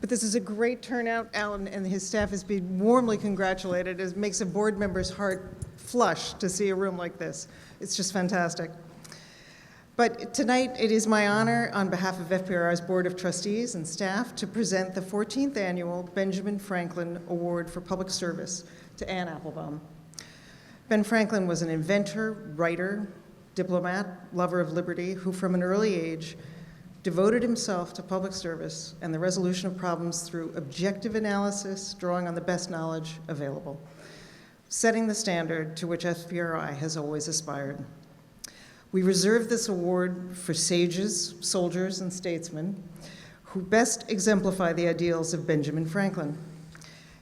But this is a great turnout. Alan and his staff has been warmly congratulated. It makes a board member's heart flush to see a room like this. It's just fantastic. But tonight, it is my honor, on behalf of FPRI's Board of Trustees and staff, to present the 14th Annual Benjamin Franklin Award for Public Service to Anne Applebaum. Ben Franklin was an inventor, writer, diplomat, lover of liberty, who from an early age devoted himself to public service and the resolution of problems through objective analysis, drawing on the best knowledge available, setting the standard to which FPRI has always aspired. We reserve this award for sages, soldiers, and statesmen who best exemplify the ideals of Benjamin Franklin.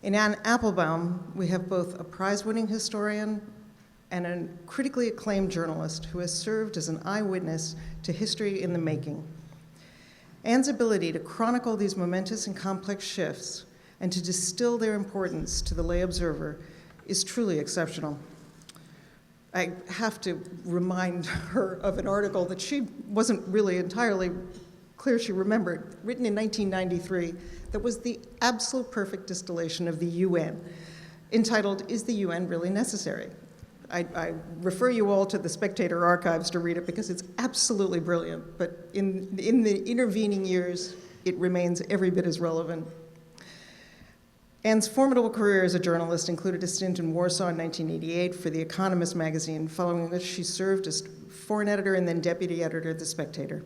In Anne Applebaum, we have both a prize-winning historian and a critically acclaimed journalist who has served as an eyewitness to history in the making. Anne's ability to chronicle these momentous and complex shifts and to distill their importance to the lay observer is truly exceptional. I have to remind her of an article that she wasn't really entirely clear she remembered, written in 1993, that was the absolute perfect distillation of the UN, entitled, "Is the UN Really Necessary?" I refer you all to the Spectator archives to read it because it's absolutely brilliant, but in the intervening years, it remains every bit as relevant. Anne's formidable career as a journalist included a stint in Warsaw in 1988 for The Economist magazine, following which she served as foreign editor and then deputy editor of The Spectator.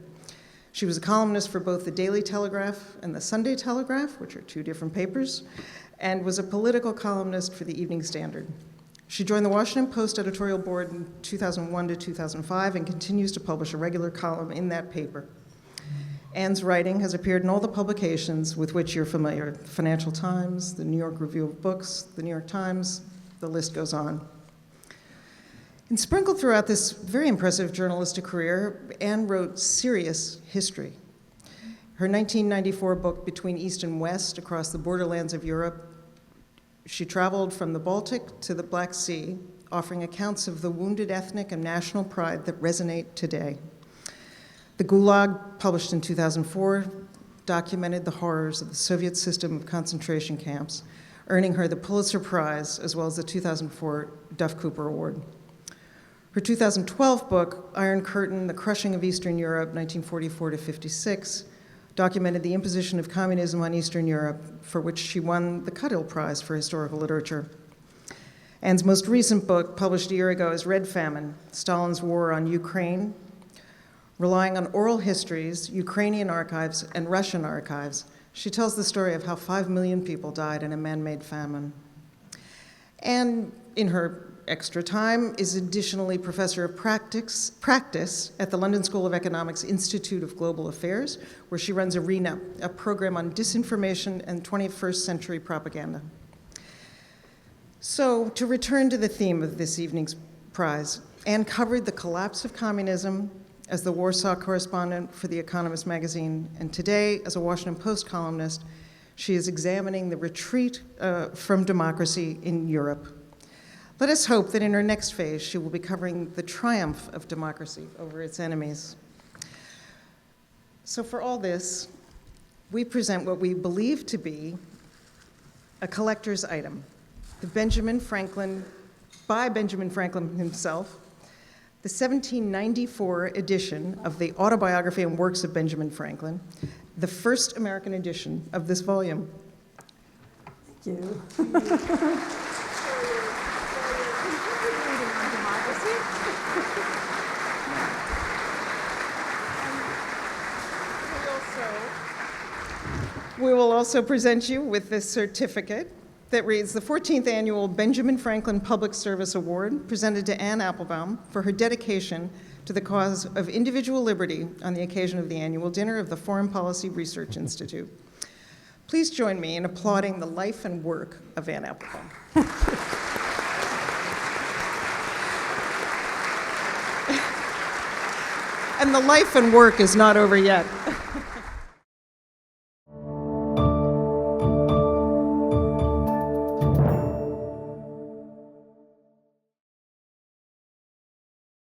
She was a columnist for both the Daily Telegraph and the Sunday Telegraph, which are two different papers, and was a political columnist for the Evening Standard. She joined the Washington Post editorial board in 2001 to 2005 and continues to publish a regular column in that paper. Anne's writing has appeared in all the publications with which you're familiar: Financial Times, the New York Review of Books, the New York Times, the list goes on. And sprinkled throughout this very impressive journalistic career, Anne wrote serious history. Her 1994 book, Between East and West, Across the Borderlands of Europe, she traveled from the Baltic to the Black Sea, offering accounts of the wounded ethnic and national pride that resonate today. The Gulag, published in 2004, documented the horrors of the Soviet system of concentration camps, earning her the Pulitzer Prize as well as the 2004 Duff Cooper Award. Her 2012 book, Iron Curtain, The Crushing of Eastern Europe, 1944 to 56, documented the imposition of communism on Eastern Europe, for which she won the Cuthill Prize for Historical Literature. Anne's most recent book, published a year ago, is Red Famine, Stalin's War on Ukraine. Relying on oral histories, Ukrainian archives, and Russian archives, she tells the story of how 5 million people died in a man-made famine. And in her extra time is additionally professor of practice at the London School of Economics Institute of Global Affairs, where she runs ARENA, a program on disinformation and 21st century propaganda. So, to return to the theme of this evening's prize, Anne covered the collapse of communism as the Warsaw correspondent for The Economist magazine, and today, as a Washington Post columnist, she is examining the retreat from democracy in Europe. Let us hope that in her next phase, she will be covering the triumph of democracy over its enemies. So for all this, we present what we believe to be a collector's item, the Benjamin Franklin, by Benjamin Franklin himself, the 1794 edition of the Autobiography and Works of Benjamin Franklin, the first American edition of this volume. Thank you. We will also present you with this certificate that reads the 14th Annual Benjamin Franklin Public Service Award, presented to Anne Applebaum for her dedication to the cause of individual liberty on the occasion of the annual dinner of the Foreign Policy Research Institute. Please join me in applauding the life and work of Anne Applebaum. And the life and work is not over yet.